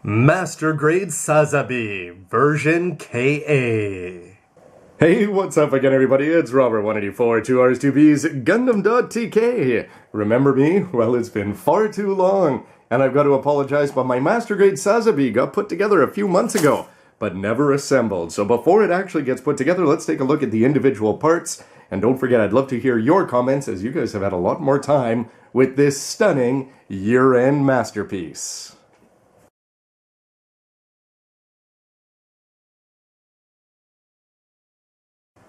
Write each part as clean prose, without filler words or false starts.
Master Grade Sazabi, version KA. Hey, what's up again, everybody? It's Robert184, 2Rs, 2Bs, gundam.tk. Remember me? Well, it's been far too long, and I've got to apologize, but my Master Grade Sazabi got put together a few months ago, but never assembled. So before it actually gets put together, let's take a look at the individual parts. And don't forget, I'd love to hear your comments, as you guys have had a lot more time with this stunning year-end masterpiece.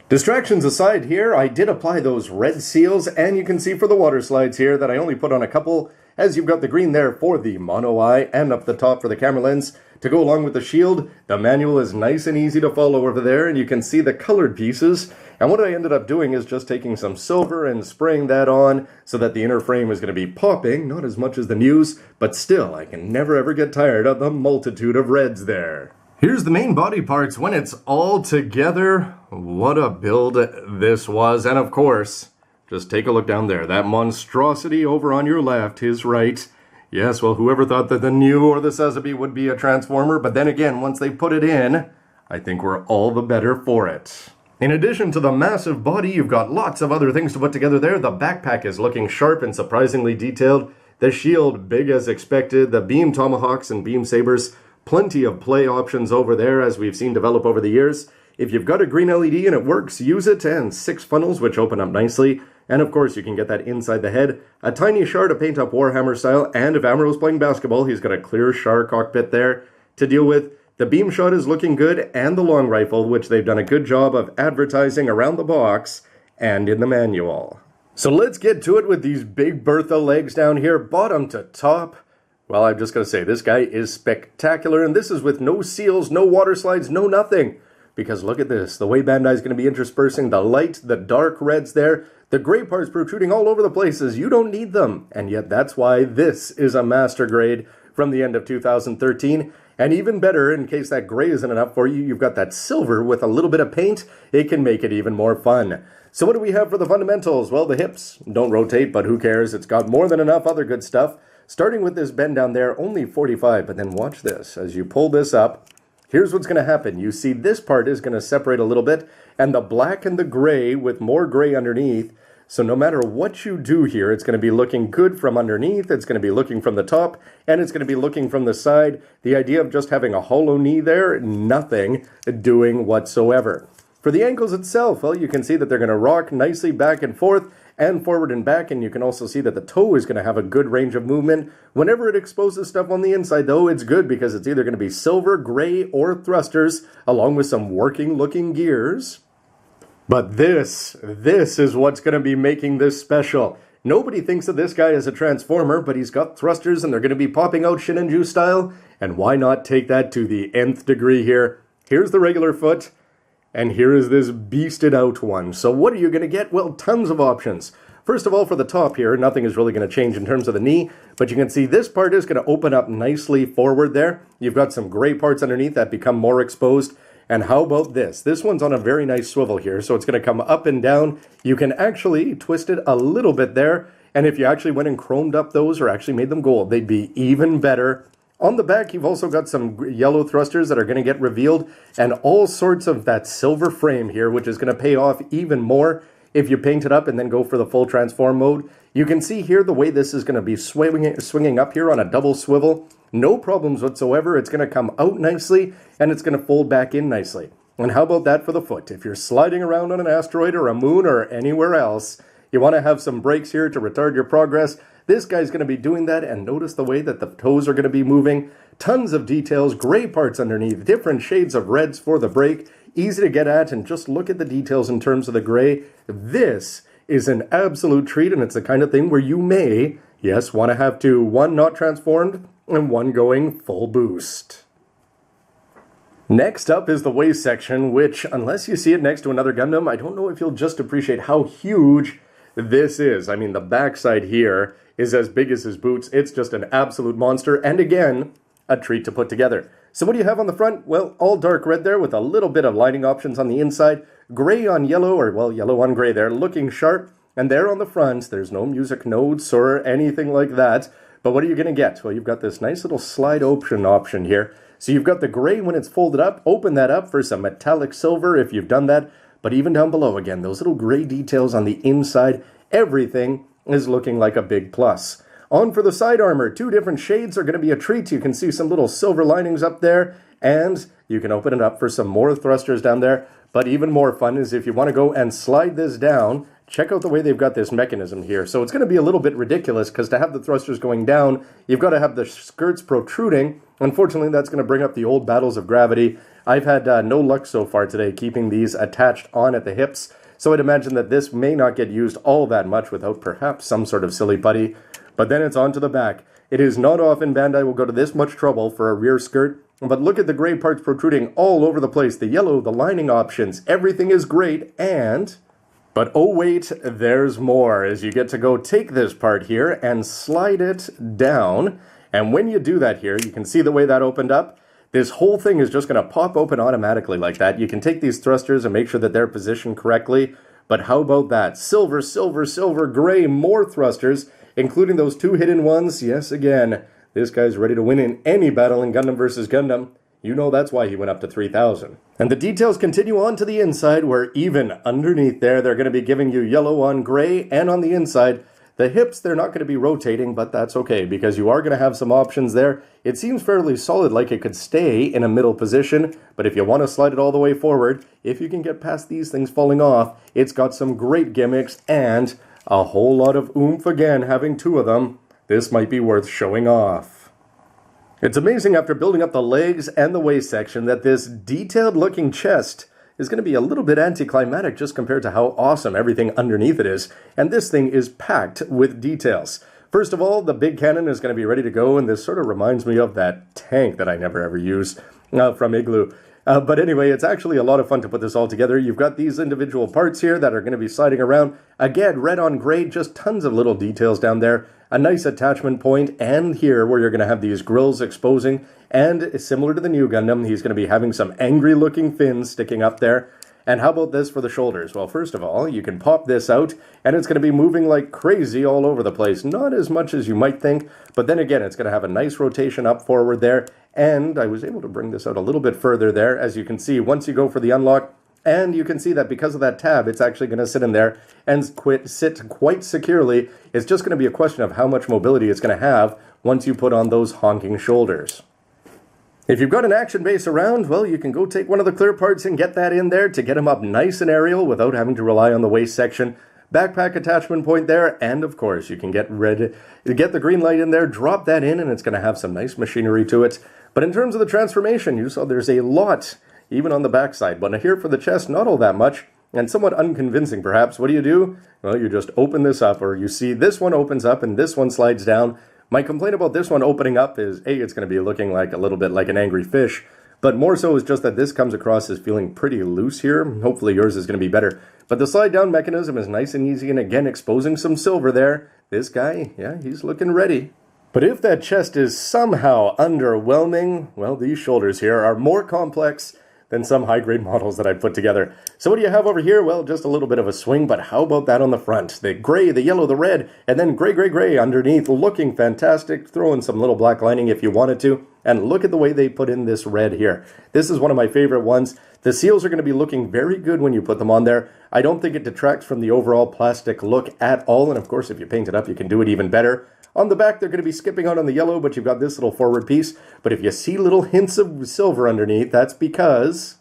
Distractions aside here, I did apply those red seals, and you can see for the water slides here that I only put on a couple, as you've got the green there for the mono eye, and up the top for the camera lens. To go along with the shield, the manual is nice and easy to follow over there, and you can see the colored pieces. And what I ended up doing is just taking some silver and spraying that on, so that the inner frame is going to be popping, not as much as the news, but still, I can never ever get tired of the multitude of reds there. Here's the main body parts when it's all together. What a build this was. And of course, just take a look down there. That monstrosity over on your left, his right. Yes, well, whoever thought that the new or the Sazabi would be a transformer, but then again, once they put it in, I think we're all the better for it. In addition to the massive body, you've got lots of other things to put together there. The backpack is looking sharp and surprisingly detailed. The shield, big as expected. The beam tomahawks and beam sabers. Plenty of play options over there, as we've seen develop over the years. If you've got a green LED and it works, use it, and 6 funnels which open up nicely. And of course, you can get that inside the head. A tiny Char to paint up Warhammer style, and if Amuro's playing basketball, he's got a clear Char cockpit there to deal with. The beam shot is looking good, and the long rifle, which they've done a good job of advertising around the box and in the manual. So let's get to it with these big Bertha legs down here, bottom to top. Well, I'm just going to say, this guy is spectacular, and this is with no seals, no water slides, no nothing. Because look at this, the way Bandai's going to be interspersing the light, the dark reds there, the gray parts protruding all over the places. You don't need them, and yet that's why this is a master grade from the end of 2013. And even better, in case that gray isn't enough for you, you've got that silver with a little bit of paint. It can make it even more fun. So what do we have for the fundamentals? Well, the hips don't rotate, but who cares? It's got more than enough other good stuff. Starting with this bend down there, only 45, but then watch this. As you pull this up, here's what's going to happen. You see this part is going to separate a little bit, and the black and the gray with more gray underneath. So no matter what you do here, it's going to be looking good from underneath, it's going to be looking from the top, and it's going to be looking from the side. The idea of just having a hollow knee there, nothing doing whatsoever. For the ankles itself, well, you can see that they're going to rock nicely back and forth, and forward and back, and you can also see that the toe is going to have a good range of movement. Whenever it exposes stuff on the inside, though, it's good because it's either going to be silver, gray, or thrusters, along with some working-looking gears. But this is what's going to be making this special. Nobody thinks that this guy is a transformer, but he's got thrusters, and they're going to be popping out Shinanju style, and why not take that to the nth degree here? Here's the regular foot. And here is this beasted out one. So what are you going to get? Well, tons of options. First of all, for the top here, nothing is really going to change in terms of the knee, but you can see this part is going to open up nicely forward there. You've got some gray parts underneath that become more exposed. And how about this? This one's on a very nice swivel here, so it's going to come up and down. You can actually twist it a little bit there, and if you actually went and chromed up those or actually made them gold, they'd be even better. On the back, you've also got some yellow thrusters that are going to get revealed, and all sorts of that silver frame here, which is going to pay off even more if you paint it up and then go for the full transform mode. You can see here the way this is going to be swinging up here on a double swivel. No problems whatsoever. It's going to come out nicely, and it's going to fold back in nicely. And how about that for the foot? If you're sliding around on an asteroid or a moon or anywhere else, you want to have some brakes here to retard your progress. This guy's going to be doing that, and notice the way that the toes are going to be moving. Tons of details, gray parts underneath, different shades of reds for the brake. Easy to get at, and just look at the details in terms of the gray. This is an absolute treat, and it's the kind of thing where you may, yes, want to have one not transformed and one going full boost. Next up is the waist section, which, unless you see it next to another Gundam, I don't know if you'll just appreciate how huge this is. I mean, the backside here is as big as his boots. It's just an absolute monster, and again, a treat to put together. So what do you have on the front? Well, all dark red there with a little bit of lighting options on the inside, gray on yellow, or well, yellow on gray there, looking sharp, and there on the front, there's no music notes or anything like that, But what are you going to get? Well, you've got this nice little slide option here. So you've got the gray when it's folded up. Open that up for some metallic silver if you've done that. But even down below, again, those little gray details on the inside, everything is looking like a big plus. On for the side armor. 2 different shades are going to be a treat. You can see some little silver linings up there. And you can open it up for some more thrusters down there. But even more fun is if you want to go and slide this down, check out the way they've got this mechanism here. So it's going to be a little bit ridiculous because to have the thrusters going down, you've got to have the skirts protruding. Unfortunately, that's going to bring up the old battles of gravity. I've had no luck so far today keeping these attached on at the hips. So I'd imagine that this may not get used all that much without perhaps some sort of silly putty. But then it's on to the back. It is not often Bandai will go to this much trouble for a rear skirt. But look at the gray parts protruding all over the place. The yellow, the lining options, everything is great. But oh wait, there's more, as you get to go take this part here and slide it down. And when you do that here, you can see the way that opened up. This whole thing is just going to pop open automatically like that. You can take these thrusters and make sure that they're positioned correctly. But how about that? Silver, silver, silver, gray, more thrusters, including those 2 hidden ones. Yes, again, this guy's ready to win in any battle in Gundam vs. Gundam. You know that's why he went up to 3,000. And the details continue on to the inside, where even underneath there, they're going to be giving you yellow on gray, and on the inside, the hips, they're not going to be rotating, but that's okay, because you are going to have some options there. It seems fairly solid, like it could stay in a middle position, but if you want to slide it all the way forward, if you can get past these things falling off, it's got some great gimmicks, and a whole lot of oomph again, having 2 of them. This might be worth showing off. It's amazing after building up the legs and the waist section that this detailed looking chest is going to be a little bit anticlimactic just compared to how awesome everything underneath it is. And this thing is packed with details. First of all, the big cannon is going to be ready to go, and this sort of reminds me of that tank that I never ever use from Igloo. But anyway, it's actually a lot of fun to put this all together. You've got these individual parts here that are going to be sliding around. Again, red on gray, just tons of little details down there. A nice attachment point, and here where you're going to have these grills exposing. And similar to the new Gundam, he's going to be having some angry looking fins sticking up there. And how about this for the shoulders? Well, first of all, you can pop this out, and it's going to be moving like crazy all over the place. Not as much as you might think, but then again, it's going to have a nice rotation up forward there. And I was able to bring this out a little bit further there, as you can see, once you go for the unlock. And you can see that because of that tab, it's actually going to sit in there and sit quite securely. It's just going to be a question of how much mobility it's going to have once you put on those honking shoulders. If you've got an action base around, well, you can go take one of the clear parts and get that in there to get him up nice and aerial without having to rely on the waist section. Backpack attachment point there, and of course you can get the green light in there, drop that in, and it's going to have some nice machinery to it. But in terms of the transformation, you saw there's a lot, even on the backside. But here for the chest, not all that much, and somewhat unconvincing perhaps. What do? Well, you just open this up, or you see this one opens up and this one slides down. My complaint about this one opening up is, A, it's going to be looking like a little bit like an angry fish, but more so is just that this comes across as feeling pretty loose here. Hopefully yours is going to be better. But the slide down mechanism is nice and easy, and again, exposing some silver there. This guy, yeah, he's looking ready. But if that chest is somehow underwhelming, well, these shoulders here are more complex than some high-grade models that I put together. So what do you have over here? Well, just a little bit of a swing, but how about that on the front? The gray, the yellow, the red, and then gray, gray, gray underneath, looking fantastic. Throw in some little black lining if you wanted to. And look at the way they put in this red here. This is one of my favorite ones. The seals are going to be looking very good when you put them on there. I don't think it detracts from the overall plastic look at all. And of course, if you paint it up, you can do it even better. On the back, they're going to be skipping out on the yellow, but you've got this little forward piece. But if you see little hints of silver underneath, that's because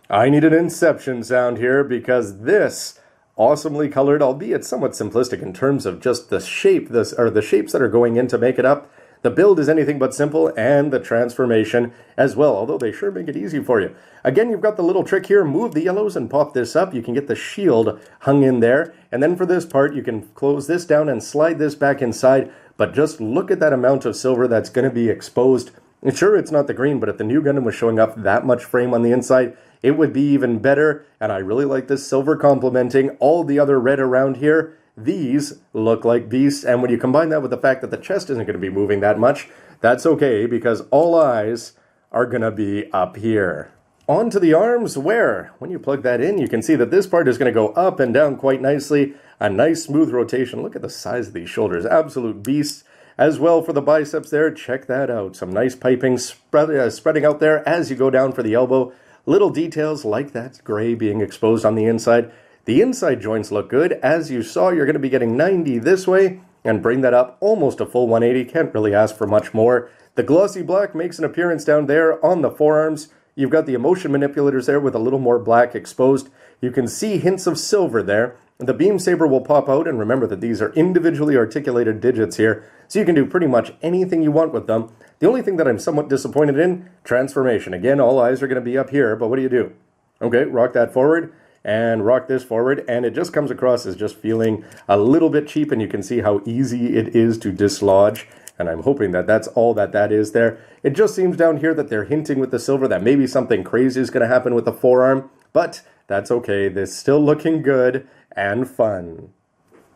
I need an Inception sound here, because this awesomely colored, albeit somewhat simplistic in terms of just the shape, the shapes that are going in to make it up. The build is anything but simple, and the transformation as well, although they sure make it easy for you. Again, you've got the little trick here. Move the yellows and pop this up. You can get the shield hung in there. And then for this part, you can close this down and slide this back inside. But just look at that amount of silver that's going to be exposed. And sure, it's not the green, but if the new Gundam was showing off that much frame on the inside, it would be even better. And I really like this silver complementing all the other red around here. These look like beasts, and when you combine that with the fact that the chest isn't going to be moving that much, that's okay, because all eyes are going to be up here. On to the arms, where, when you plug that in, you can see that this part is going to go up and down quite nicely. A nice smooth rotation. Look at the size of these shoulders, absolute beasts. As well for the biceps there, check that out. Some nice piping spreading out there as you go down for the elbow. Little details like that gray being exposed on the inside. The inside joints look good. As you saw, you're going to be getting 90 this way and bring that up almost a full 180. Can't really ask for much more. The glossy black makes an appearance down there on the forearms. You've got the emotion manipulators there with a little more black exposed. You can see hints of silver there. The beam saber will pop out, and remember that these are individually articulated digits here, so you can do pretty much anything you want with them. The only thing that I'm somewhat disappointed in, transformation. Again, all eyes are going to be up here, but what do? Okay, rock that forward, and rock this forward, and it just comes across as just feeling a little bit cheap, and you can see how easy it is to dislodge, and I'm hoping that that's all that is there. It just seems down here that they're hinting with the silver that maybe something crazy is going to happen with the forearm, but that's okay. This is still looking good and fun.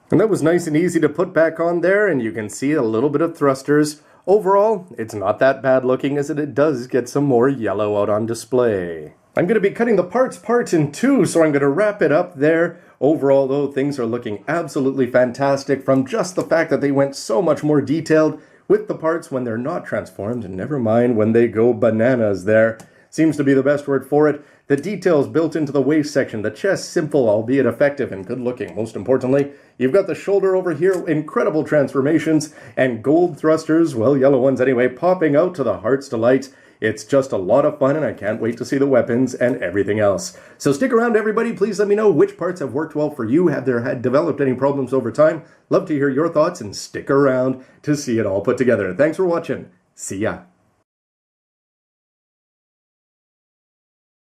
And that was nice and easy to put back on there, and you can see a little bit of thrusters. Overall, it's not that bad looking, as it does get some more yellow out on display. I'm going to be cutting the parts apart in two, so I'm going to wrap it up there. Overall, though, things are looking absolutely fantastic from just the fact that they went so much more detailed with the parts when they're not transformed, and never mind when they go bananas there. Seems to be the best word for it. The details built into the waist section, the chest simple, albeit effective and good looking. Most importantly, you've got the shoulder over here, incredible transformations, and gold thrusters, well, yellow ones anyway, popping out to the heart's delight. It's just a lot of fun, and I can't wait to see the weapons and everything else. So stick around, everybody. Please let me know which parts have worked well for you. Have there developed any problems over time? Love to hear your thoughts, and stick around to see it all put together. Thanks for watching. See ya.